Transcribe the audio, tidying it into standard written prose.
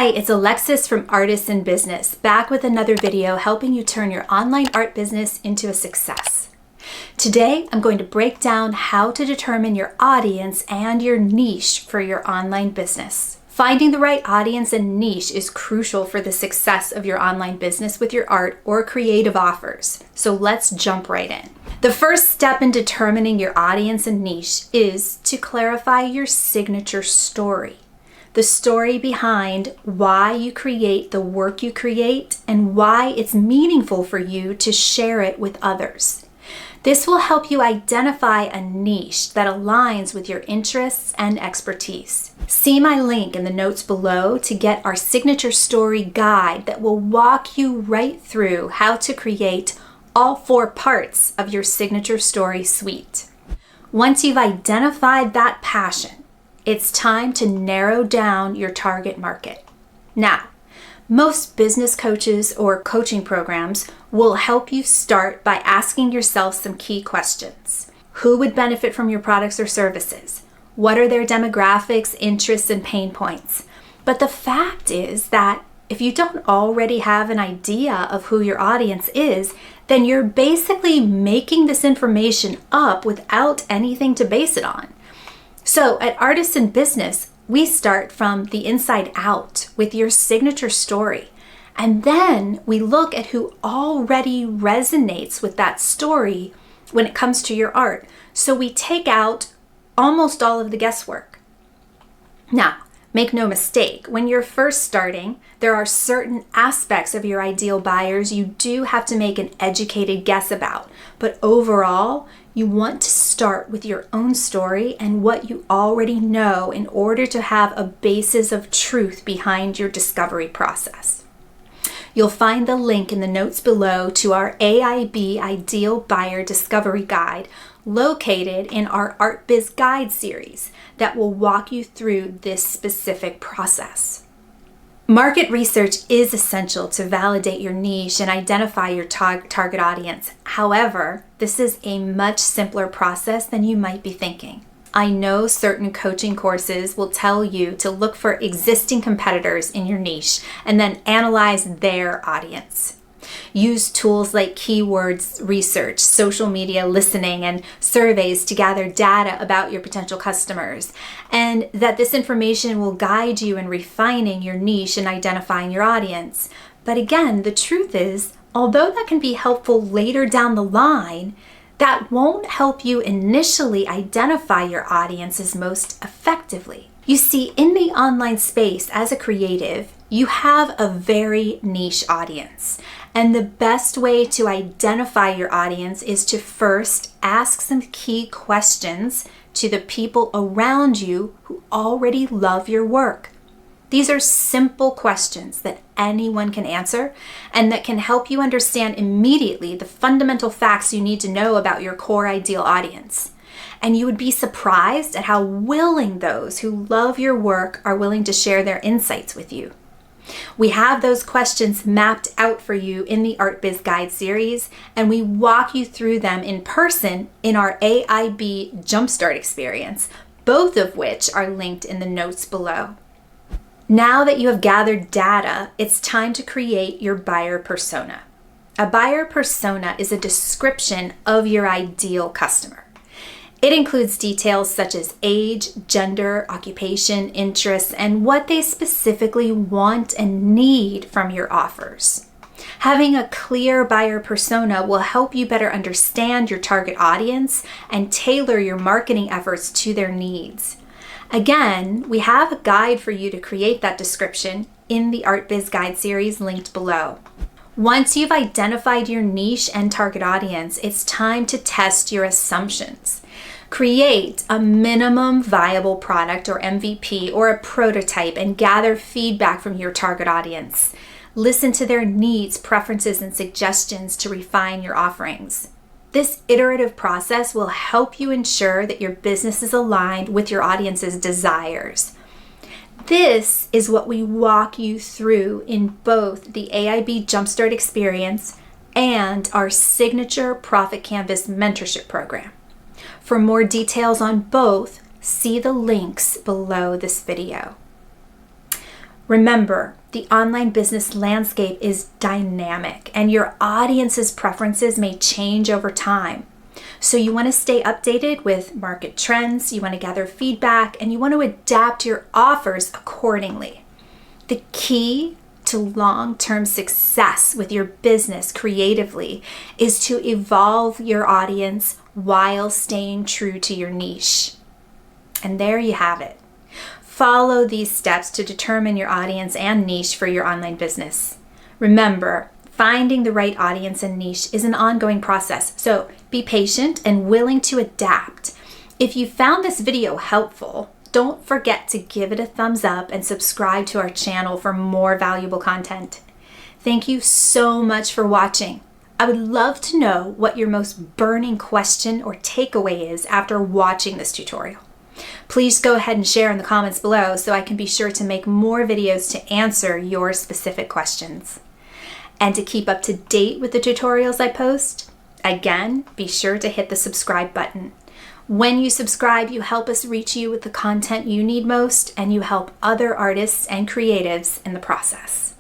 Hi, it's Alexis from Artists in Business, back with another video helping you turn your online art business into a success. Today, I'm going to break down how to determine your audience and your niche for your online business. Finding the right audience and niche is crucial for the success of your online business with your art or creative offers. So let's jump right in. The first step in determining your audience and niche is to clarify your signature story. The story behind why you create the work you create and why it's meaningful for you to share it with others. This will help you identify a niche that aligns with your interests and expertise. See my link in the notes below to get our signature story guide that will walk you right through how to create all 4 parts of your signature story suite. Once you've identified that passion, it's time to narrow down your target market. Now, most business coaches or coaching programs will help you start by asking yourself some key questions. Who would benefit from your products or services? What are their demographics, interests, and pain points? But the fact is that if you don't already have an idea of who your audience is, then you're basically making this information up without anything to base it on. So at Artists in Business, we start from the inside out with your signature story. And then we look at who already resonates with that story when it comes to your art. So we take out almost all of the guesswork. Now, make no mistake, when you're first starting, there are certain aspects of your ideal buyers you do have to make an educated guess about. But overall, you want to start with your own story and what you already know in order to have a basis of truth behind your discovery process. You'll find the link in the notes below to our AIB Ideal Buyer Discovery Guide located in our Art Biz Guide series that will walk you through this specific process. Market research is essential to validate your niche and identify your target audience. However, this is a much simpler process than you might be thinking. I know certain coaching courses will tell you to look for existing competitors in your niche and then analyze their audience. Use tools like keywords research, social media listening, and surveys to gather data about your potential customers, and that this information will guide you in refining your niche and identifying your audience. But again, the truth is, although that can be helpful later down the line, that won't help you initially identify your audiences most effectively. You see, in the online space as a creative, you have a very niche audience. And the best way to identify your audience is to first ask some key questions to the people around you who already love your work. These are simple questions that anyone can answer and that can help you understand immediately the fundamental facts you need to know about your core ideal audience. And you would be surprised at how willing those who love your work are willing to share their insights with you. We have those questions mapped out for you in the Art Biz Guide series, and we walk you through them in person in our AIB Jumpstart experience, both of which are linked in the notes below. Now that you have gathered data, it's time to create your buyer persona. A buyer persona is a description of your ideal customer. It includes details such as age, gender, occupation, interests, and what they specifically want and need from your offers. Having a clear buyer persona will help you better understand your target audience and tailor your marketing efforts to their needs. Again, we have a guide for you to create that description in the Art Biz Guide series linked below. Once you've identified your niche and target audience, it's time to test your assumptions. Create a minimum viable product or MVP or a prototype and gather feedback from your target audience. Listen to their needs, preferences, and suggestions to refine your offerings. This iterative process will help you ensure that your business is aligned with your audience's desires. This is what we walk you through in both the AIB Jumpstart experience and our signature Profit Canvas mentorship program. For more details on both, see the links below this video. Remember, the online business landscape is dynamic and your audience's preferences may change over time. So you want to stay updated with market trends, you want to gather feedback, and you want to adapt your offers accordingly. The key to long-term success with your business creatively is to evolve your audience while staying true to your niche. And there you have it. Follow these steps to determine your audience and niche for your online business. Remember, finding the right audience and niche is an ongoing process, so be patient and willing to adapt. If you found this video helpful, don't forget to give it a thumbs up and subscribe to our channel for more valuable content. Thank you so much for watching. I would love to know what your most burning question or takeaway is after watching this tutorial. Please go ahead and share in the comments below so I can be sure to make more videos to answer your specific questions. And to keep up to date with the tutorials I post, again, be sure to hit the subscribe button. When you subscribe, you help us reach you with the content you need most, and you help other artists and creatives in the process.